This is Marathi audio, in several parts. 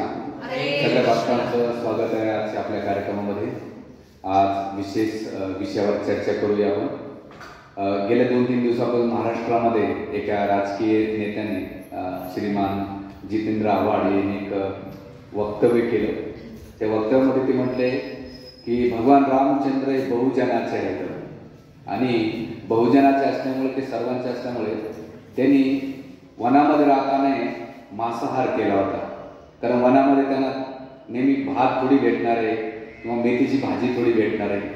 कृष्णा. सगळ्या भक्तांचं स्वागत आहे आजच्या आपल्या कार्यक्रमामध्ये. आज विशेष विषयावर चर्चा करूया आपण. गेल्या 2-3 दिवसापासून महाराष्ट्रामध्ये एका राजकीय नेत्याने श्रीमान जितेंद्र आव्हाड यांनी एक वक्तव्य केलं. त्या वक्तव्यामध्ये ते म्हटले की भगवान रामचंद्र हे बहुजनाचे आहेत आणि बहुजनाचे असल्यामुळे ते सर्वांचे असल्यामुळे त्यांनी वनामध्ये राहताना मांसाहार केला होता. कारण वनामध्ये त्यांना नेहमी भात थोडी भेटणार आहे किंवा मेथीची भाजी थोडी भेटणार आहे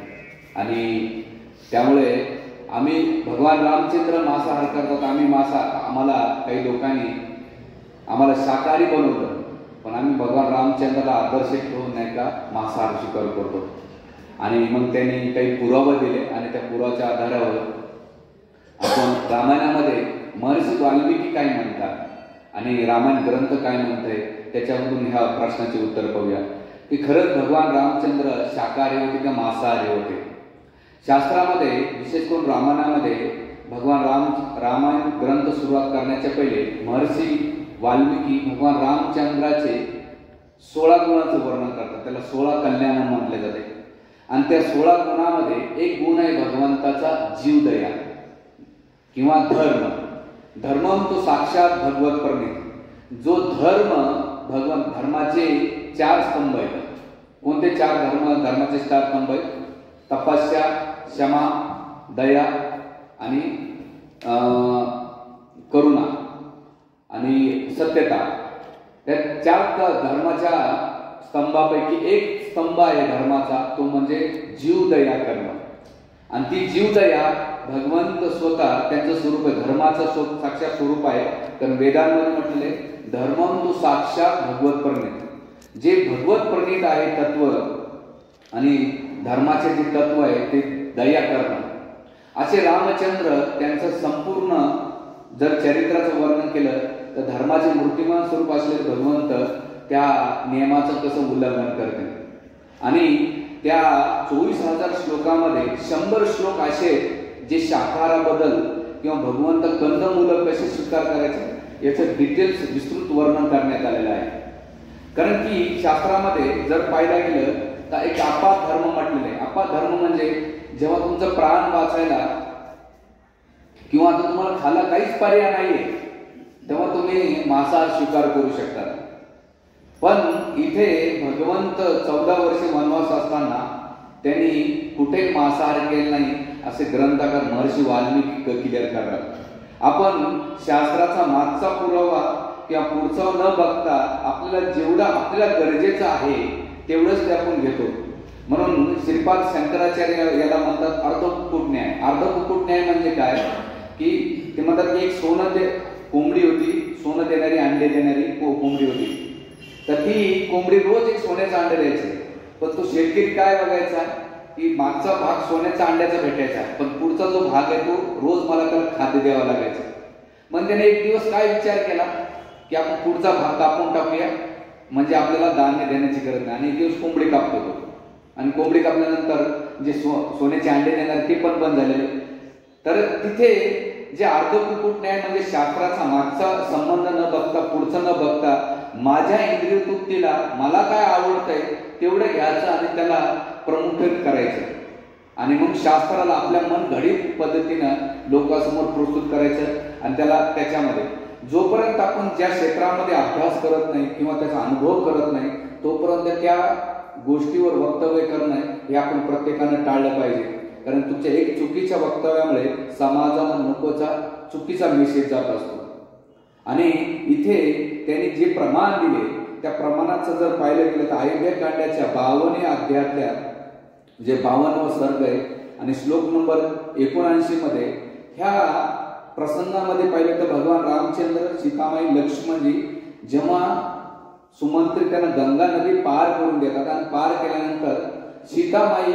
आणि त्यामुळे आम्ही भगवान रामचंद्र मांसाहार करतात. आम्हाला काही लोकांनी आम्हाला शाकाहारी बनवलं, पण आम्ही भगवान रामचंद्राला आदर्श ठेवून नाही का मांसाहार स्वीकार करतो. आणि मग त्यांनी काही पुरावे दिले आणि त्या पुराव्याच्या आधारावर आपण रामायणामध्ये महर्षी वाल्मिकी काय म्हणतात आणि रामायण ग्रंथ काय म्हणतंय त्याच्यामधून ह्या प्रश्नाचे उत्तर पाहूया की खरंच भगवान रामचंद्र शाकाहारी होते का मांसाहारी होते. शास्त्रामध्ये विशेष करून रामायणामध्ये भगवान रामायण ग्रंथ सुरुवात करण्याच्या पहिले महर्षी वाल्मिकी भगवान रामचंद्राचे 16 गुणांचं वर्णन करतात. त्याला 16 कल्याण म्हटले जाते आणि त्या 16 गुणामध्ये एक गुण आहे भगवंताचा जीवदया किंवा धर्म. धर्म तो साक्षात भगवत प्रणित जो धर्माचे 4 स्तंभ आहेत. कोणते 4 धर्माचे 4 स्तंभ आहेत? तपस्या, क्षमा, दया आणि करुणा आणि सत्यता. त्या 4 धर्माच्या स्तंभापैकी एक स्तंभ आहे धर्माचा, तो म्हणजे जीवदया करणं. आणि ती जीवदया भगवंत स्वतः त्यांचं स्वरूप आहे. धर्माचं साक्षात स्वरूप आहे. कारण वेदांमध्ये म्हटले धर्मम तो साक्षात भगवत प्रणित. जे भगवत प्रणित आहे तत्व आणि धर्माचे जे तत्व आहे ते दया करणं. असे रामचंद्र त्यांचं संपूर्ण जर चरित्राचं वर्णन केलं तर धर्माचे मूर्तिमान स्वरूप असलेले भगवंत त्या नियमाचं कसं उल्लंघन करते. आणि त्या 24,000 श्लोकामध्ये 100 श्लोक असे जे शाकाहाराबद्दल किंवा भगवंत कंदमूलं कसे स्वीकार करायचे याचं डिटेल्स विस्तृत वर्णन करण्यात आलेलं आहे. कारण की शास्त्रामध्ये जर पाहायला गेलं तर एक आपात धर्म म्हटलेलं आहे. आपात धर्म म्हणजे जेव्हा तुमचं प्राण वाचायला किंवा आता तुम्हाला खायला काहीच पर्याय नाहीये तेव्हा तुम्ही मांसाहार स्वीकार करू शकता. पण इथे भगवंत 14 वर्षे वनवास असताना त्यांनी कुठे मांसाहार केला नाही असे ग्रंथकार महर्षी वाल्मिकी क्लिअर करतात. आपण शास्त्राचा मागचा पुरावा किंवा पुढचा न बघता आपल्याला जेवढं आपल्याला गरजेचं आहे तेवढंच ते आपण घेतो. म्हणून श्रीपाद शंकराचार्य याला म्हणतात अर्धकुक्कुट न्याय. अर्धकुक्कुट न्याय म्हणजे काय की ते म्हणतात की एक कोंबडी होती, सोनं देणारी अंडे देणारी कोंबडी होती. तर ती कोंबडी रोज एक सोन्याचं अंडे द्यायची. पण तो शेतकरी काय बघायचा की मागचा भाग सोन्याचा अंड्याचा भेटायचा पण पुढचा जो भाग आहे तो रोज मला त्याला खाद्य द्यावं लागायचं. मग त्याने एक दिवस काय विचार केला की आपण पुढचा भाग कापून टाकूया म्हणजे आपल्याला धान्य देण्याची गरज नाही. आणि एक दिवस कोंबडी कापतो तो आणि कोंबडी कापल्यानंतर जे सोन्याचे अंडे देणार ते पण बंद झालेले. तर तिथे जे अर्धकुक्कुट न्याय म्हणजे शास्त्राचा मागचा संबंध न बघता पुढचं न बघता माझ्या इंद्रिय तृप्तीला मला काय आवडतंय तेवढं घ्यायचं आणि त्याला प्रमुखित करायचं आणि मग शास्त्राला आपल्या मन घडीत पद्धतीनं लोकांसमोर प्रस्तुत करायचं. आणि त्याला त्याच्यामध्ये जोपर्यंत आपण ज्या क्षेत्रामध्ये अभ्यास करत नाही किंवा त्याचा अनुभव करत नाही तोपर्यंत त्या गोष्टीवर वक्तव्य करणं हे आपण प्रत्येकानं टाळलं पाहिजे. कारण तुमच्या एक चुकीच्या वक्तव्यामुळे समाजाला नकोचा चुकीचा मेसेज जात असतो. आणि इथे त्यांनी जे प्रमाण दिले त्या प्रमाणाचं जर पाहिलं गेलं तर अयोध्याकांडाच्या 52 अध्यायातल्या जे 52वा सर्ग आहे आणि श्लोक नंबर 79 मध्ये ह्या प्रसंगामध्ये पाहिलं तर भगवान रामचंद्र, सीतामाई, लक्ष्मणजी जेव्हा सुमंत्री त्यांना गंगा नदी पार करून देतात आणि पार केल्यानंतर सीतामाई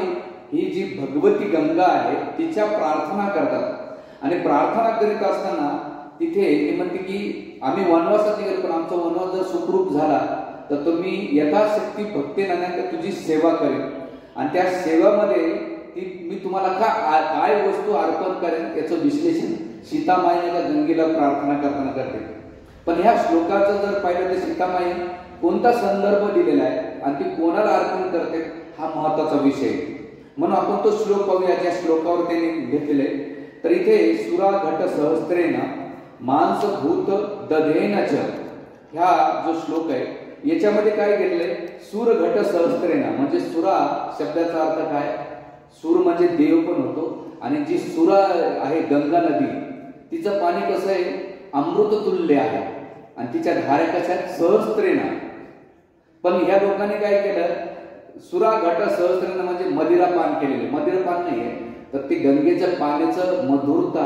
ही जी भगवती गंगा आहे तिच्या प्रार्थना करतात आणि प्रार्थना करीत असताना तिथे ते म्हणते की आम्ही वनवासात गेलो पण आमचा वनवास जर सुखरूप झाला तर तुम्ही यथाशक्ती भक्तीने तुझी सेवा करेन आणि त्या सेवेमध्ये मी तुम्हाला काय वस्तू अर्पण करेन याचं विश्लेषण सीतामाईला गंगेला प्रार्थना करताना करते. पण ह्या श्लोकाचं जर पाहिलं तर सीतामाई कोणता संदर्भ दिलेला आहे आणि ती कोणाला अर्पण करते हा महत्वाचा विषय आहे. म्हणून आपण तो श्लोक पाहूया ज्या श्लोकावर त्यांनी घेतलेले. तर इथे सुरा घट सहस्त्रेन मांस भूत दधेनच ह्या जो श्लोक आहे याच्यामध्ये काय घेतलंय, सूर घट सहस्त्रेन म्हणजे सुरा शब्दाचा अर्थ काय, सूर म्हणजे देव पण होतो आणि जी सुरा आहे गंगा नदी तिचं पाणी कसं आहे, अमृत तुल्य आहे आणि तिच्या धारा कशा सहस्त्रेन. पण ह्या लोकांनी काय केलं, सुरा घट सहस्त्रेन म्हणजे मदिरा पान केलेले. मदिरा पान नाहीये तर ती गंगेच्या पाण्याचं मधुरता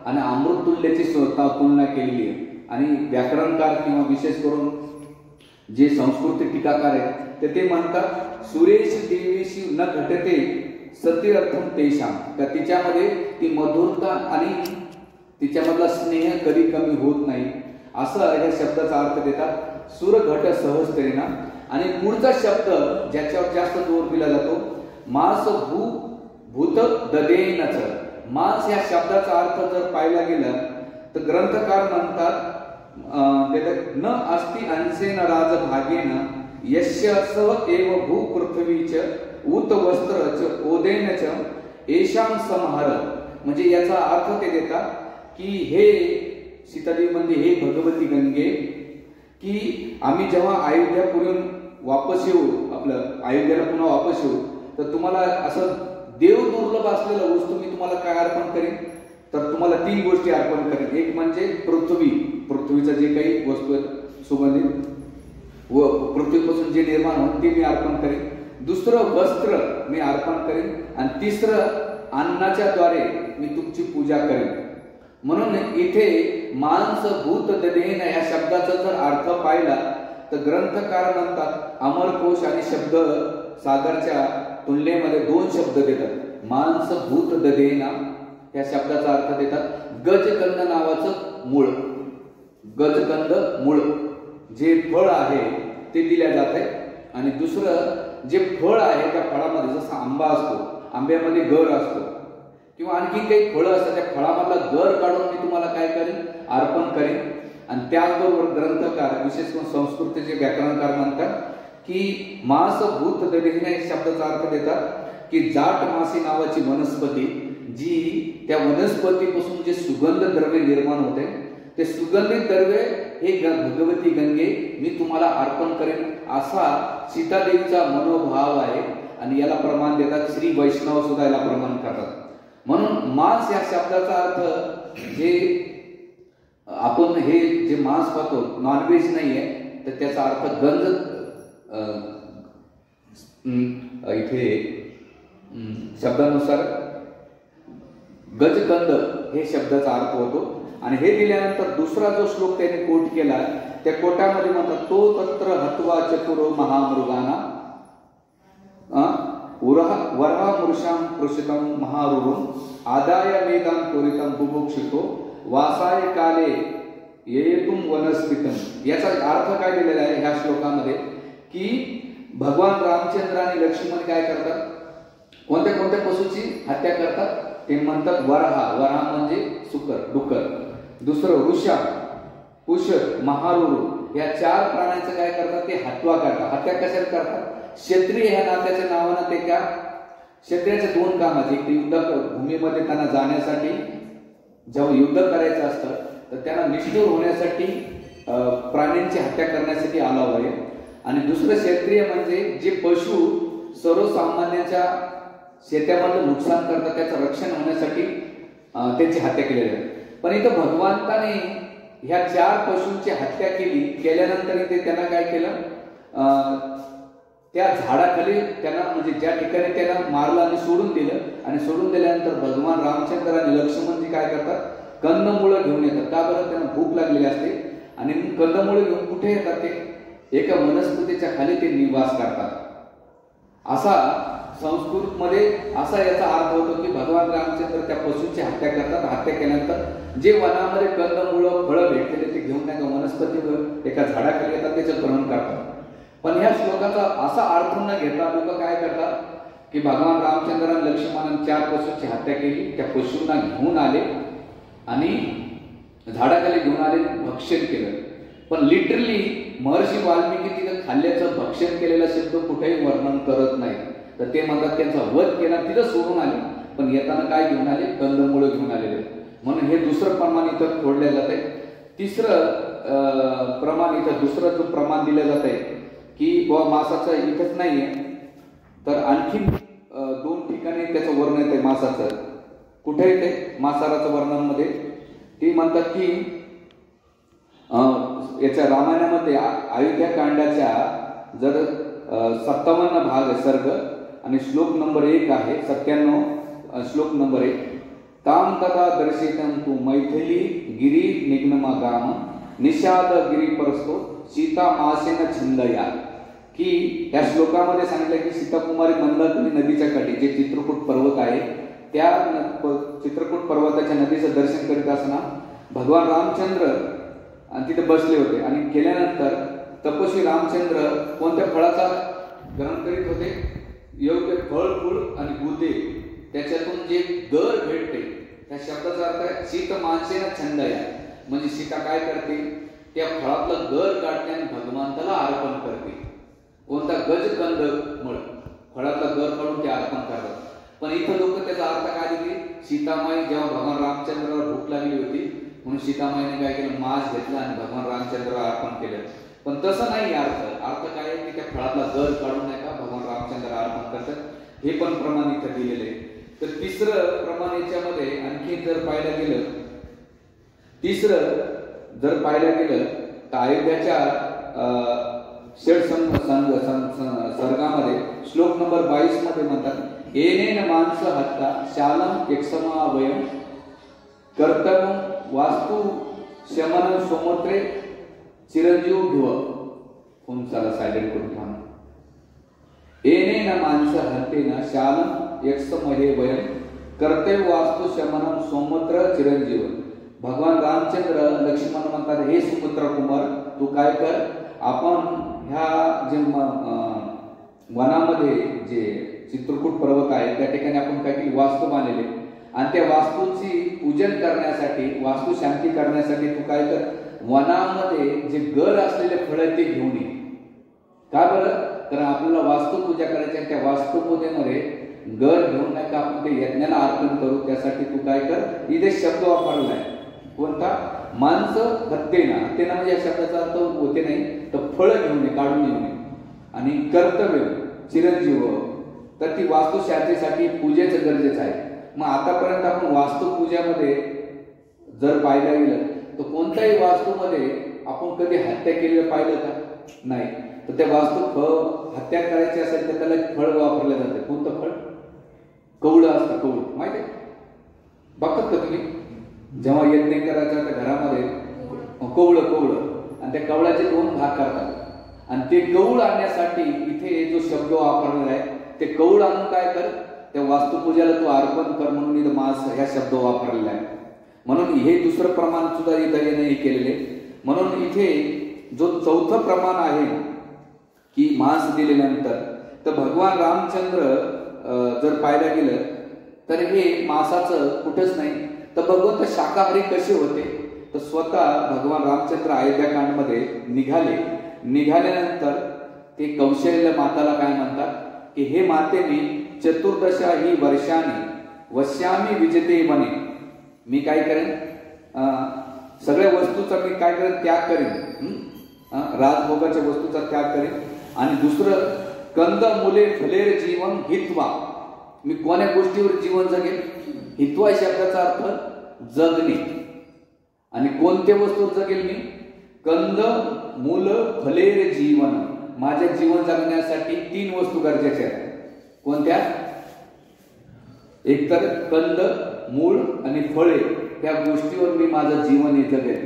आणि अमृत तुल्याची तुलना केलेली आहे. आणि व्याकरणकार किंवा विशेष करून जे संस्कृती टीकाकार आहेत ते म्हणतात सुरेश देवीशी न घटते सती अर्थम तेषाम. तर तिच्यामध्ये ती मधुरता आणि तिच्यामधला स्नेह कधी कमी होत नाही असं या शब्दाचा अर्थ देतात सूर घट सहस्त्रेन. आणि पुढचा शब्द ज्याच्यावर जास्त जोर दिला जातो मांस भूत दधेनच. मांस या शब्दाचा अर्थ जर पाहायला गेला तर ग्रंथकार म्हणतात न अस्ति अंशेन राजभागेन यस्य सव एव भू पृथ्वीच उत वस्त्रच ओदेनच एशाम समहर. म्हणजे याचा अर्थ ते देतात की हे सीतादेवी म्हणजे हे भगवती गंगे की आम्ही जेव्हा अयोध्यापुरून वापस येऊ, आपलं अयोध्येला पुन्हा वापस येऊ तर तुम्हाला असं देव दुर्लभ असलेलं वस्तू मी तुम्हाला काय अर्पण करेन, तर तुम्हाला 3 गोष्टी अर्पण करेन. एक म्हणजे पृथ्वीचं जे काही वस्तू आहेत सुगंधित व पृथ्वीपासून जे निर्माण होत ते मी अर्पण करेन. दुसरं वस्त्र मी अर्पण करेन आणि तिसरं अन्नाच्या द्वारे मी तुमची पूजा करेन. म्हणून इथे मांस भूत दधेन या शब्दाचा जर अर्थ पाहिला तर ग्रंथकार म्हणतात अमरकोश आणि शब्द सागरच्या तुलनेमध्ये 2 शब्द देतात. मांस भूत दधेन या शब्दाचा अर्थ देतात गजकंद नावाचं मूळ. गजकंद मूळ जे फळ आहे ते दिल्या जाते आणि दुसरं जे फळ आहे त्या फळामध्ये जसं आंबा असतो, आंब्यामध्ये गर असतो किंवा आणखी काही फळं असतात त्या फळामधला गर काढून मी तुम्हाला काय करेन, अर्पण करेन. आणि त्याचबरोबर ग्रंथकार विशेष करून संस्कृतीचे व्याकरणकार म्हणतात की मांस भूत दधेन या शब्दाचा अर्थ देतात की जाट मासी नावाची वनस्पती जी त्या वनस्पतीपासून जे सुगंध द्रव्य निर्माण होते ते सुगंधित द्रव्य हे भगवती गंगे मी तुम्हाला अर्पण करेन असा सीतादेवीचा मनोभाव आहे. आणि याला प्रमाण देतात श्री वैष्णव सुद्धा याला प्रमाण करतात. म्हणून मांस या शब्दाचा अर्थ जे आपण हे जे मांस खातो नॉनव्हेज नाहीये तर त्याचा अर्थ गंज इथे शब्दानुसार गजकंद हे शब्दाचा अर्थ होतो. आणि हे दिल्यानंतर दुसरा जो श्लोक त्याने कोट केला त्या कोटामध्ये म्हणतात तो तत्र हत्वा चतुरो महामृगाना वरहा मुर्षाम कृषितम महारुरुम आदाय वेदां त्वरितम बुभुक्षितो वासाय काले येतुम वनस्पितम. याचा अर्थ काय दिलेला आहे ह्या श्लोकामध्ये की भगवान रामचंद्र आणि लक्ष्मण काय करतात, कोणत्या कोणत्या पशूची हत्या करतात ते म्हणतात वरहा म्हणजे डुक्कर, दुसरं वृषा, कुश, महारुरु या 4 प्राण्यांचं काय करतात ते हत्वा करतात. हत्या कशाला करतात, क्षत्रिय ह्या नात्याच्या नावानं ते त्या क्षत्रियाचे 2 काम आहेत. एक युद्ध भूमीमध्ये त्यांना जाण्यासाठी जेव्हा युद्ध करायचं असतं तर त्यांना निष्ठुर होण्यासाठी प्राण्यांची हत्या करण्यासाठी अलाव आहे. आणि दुसरं क्षत्रिय म्हणजे जे पशु सर्वसामान्यांच्या शेतामधलं नुकसान करतात त्याचं रक्षण होण्यासाठी त्यांची हत्या केलेली आहे. पण इथं भगवंताने ह्या 4 पशूंची हत्या केल्यानंतर इथे त्यांना काय केलं, त्या झाडाखाली त्यांना म्हणजे ज्या ठिकाणी त्यांना मारलं आणि सोडून दिलं. आणि सोडून दिल्यानंतर भगवान रामचंद्र आणि लक्ष्मणजी काय करतात, कंदमुळं घेऊन येतात. का बरं, त्यांना भूक लागलेली असते आणि कंदमुळं घेऊन कुठे येतात ते एका वनस्पतीच्या खाली ते निवास करतात. असा संस्कृतमध्ये असा याचा अर्थ होतो की भगवान रामचंद्र त्या पशूंची हत्या करतात. हत्या केल्यानंतर जे वनामध्ये कंदमुळं फळं भेटलेले ते घेऊन त्या वनस्पतीवर एका झाडाखाली येतात, त्याचं ग्रहण करतात. पण ह्या श्लोकाचा असा अर्थ न घेता लोक काय करतात की भगवान रामचंद्र आणि लक्ष्मणाने 4 पशूंची हत्या केली, त्या पशूंना घेऊन आले आणि झाडाखाली घेऊन आले, भक्षण केलं. पण लिटरली महर्षी वाल्मिकी तिथं खाल्ल्याचं भक्षण केलेला शब्द कुठेही वर्णन करत नाही. तर ते म्हणतात त्यांचा वध केला, तिथं सोडून आले, पण येताना काय घेऊन आले? कंदमुळं घेऊन आलेले. म्हणून हे दुसरं प्रमाण इथं फोडलं जात आहे. तिसरं प्रमाण इथं दुसरं जो प्रमाण दिलं जात आहे की बुवा मासाचं इथंच नाहीये, तर आणखी 2 ठिकाणी त्याचं वर्णन येते मासाचं. कुठे येते मासाराचं वर्णनमध्ये? ते म्हणतात की याच्या रामायणामध्ये अयोध्या कांडाच्या जर 57 भाग सर्ग आणि श्लोक नंबर 1 आहे, 97 श्लोक नंबर 1. ताम तदा दर्शितम तू मैथिली गिरी निग्नमा गाम निषाद गिरी परस्तो सीता मासेन छिंदया. की या श्लोकामध्ये सांगितलं की सीताकुमारी मंदाकिनी नदीच्या काठी जे चित्रकूट पर्वत आहे, त्या चित्रकूट पर्वताच्या नदीचं दर्शन करीत असताना भगवान रामचंद्र आणि तिथे बसले होते. आणि केल्यानंतर तपस्वी रामचंद्र कोणत्या फळाचा ग्रहण करीत होते? योग्य फळ, फूल आणि गुदे, त्याच्यातून जे गर भेटते त्या शब्दाचा अर्थ आहे सीता माणसेना छंदया. म्हणजे सीता काय करते? त्या फळातलं गर काढते आणि भगवंताला अर्पण करते. कोणता? गजकंद मुळ फळातला गर काढून ते अर्पण करतात. पण इथं लोक त्याचा अर्थ काय दिली? सीतामाई जेव्हा भगवान रामचंद्राला भूक लागली होती म्हणून सीतामाईने काय केलं? मांस घेतला आणि भगवान रामचंद्राला अर्पण केलं. पण तसं नाही अर्थ काय आहे की त्या फळातला गर काढून नाही का भगवान रामचंद्राला अर्पण करतात. हे पण प्रमाण इथं दिलेलं आहे. तर तिसरं प्रमाण याच्यामध्ये आणखी जर पाहायला गेलं, तर अयोध्याच्या सर्गामध्ये श्लोक नंबर 22 मध्ये म्हणतात येनेन मांस हत्ता शालम एकसमावयम कर्तव्यम वास्तु शमन सोमत्रे चिरंजीव ध्रुव. फोन चला सायलेंट करून थांबा. येनेन मांस हत्तेन शालम एकसमहे वयम कर्तव्य वास्तु शमनम सोमत्र चिरंजीव. भगवान रामचंद्र लक्ष्मण म्हणतात हे सुपुत्र कुमार तू काय कर, आपण ह्या जे वनामध्ये जे चित्रकूट पर्वत आहे त्या ठिकाणी आपण काही वास्तू बांधलेले आणि त्या वास्तूची पूजन करण्यासाठी, वास्तू शांती करण्यासाठी तू काय कर, वनामध्ये जे गर असलेले फळ ते घेऊन ये. का बरं? कारण आपल्याला वास्तुपूजा करायची आणि त्या वास्तुपूजेमध्ये गर घेऊन नाही का आपण ते यज्ञाला अर्पण करू. त्यासाठी तू काय कर, इथे शब्द वापरला आहे कोणता? मांस हत्तेना. हत्तेना म्हणजे या शब्दाचा अर्थ होते नाही तर फळ घेऊन ये, काढून येऊन ये. आणि कर्तव्य चिरंजीव, तर ती वास्तू शांतीसाठी पूजेचं गरजेचं आहे. मग आतापर्यंत आपण वास्तुपूजामध्ये जर पाहायला गेलं तर कोणत्याही वास्तूमध्ये आपण कधी हत्या केलेलं पाहिलं का? नाही. तर त्या वास्तू हत्या करायची असेल तर त्याला फळ वापरलं जातं. कोणतं फळ? कवळं असतं. कवळं माहिती आहे? बघतात का तुम्ही? जेव्हा यज्ञ करायचा त्या घरामध्ये कवळं आणि त्या कवळाचे 2 भाग करतात आणि ते कवळ आणण्यासाठी इथे जो शब्द वापरलेला आहे ते कवळ आणून काय कर, त्या वास्तुपूजेला तू अर्पण कर म्हणून इथं मांस ह्या शब्द वापरलेला आहे. म्हणून हे दुसरं प्रमाण सुद्धा इथं नाही केलेले. म्हणून इथे जो 4थं प्रमाण आहे की मांस दिल्यानंतर, तर भगवान रामचंद्र जर पाहायला गेलं तर हे मांसाचं कुठंच नाही. तर भगवंत शाकाहारी कसे होते? तर स्वतः भगवान रामचंद्र अयोध्याकांडमध्ये निघाल्यानंतर ते कौशल्य माताला काय म्हणतात की हे माते मी चतुर्दशा ही वर्षांनी वश्यामी विजते म्हणे. मी काय करेन? सगळ्या वस्तूचा मी काय करेन? त्याग करेन. राजभोगाच्या वस्तूचा त्याग करेन. आणि दुसरं कंद मुले फलेर जीवन हित्वा. मी कोण्या गोष्टीवर जीवन जगेल? हित्वा शब्दाचा अर्थ जगणे. आणि कोणत्या वस्तूवर जगेल मी? कंद मूल फलेर जीवन. माझ्या जीवन जगण्यासाठी 3 वस्तू गरजेच्या आहेत. कोणत्या? एक तर कंद, मूळ आणि फळे, त्या गोष्टीवर मी माझं जीवन जगेल.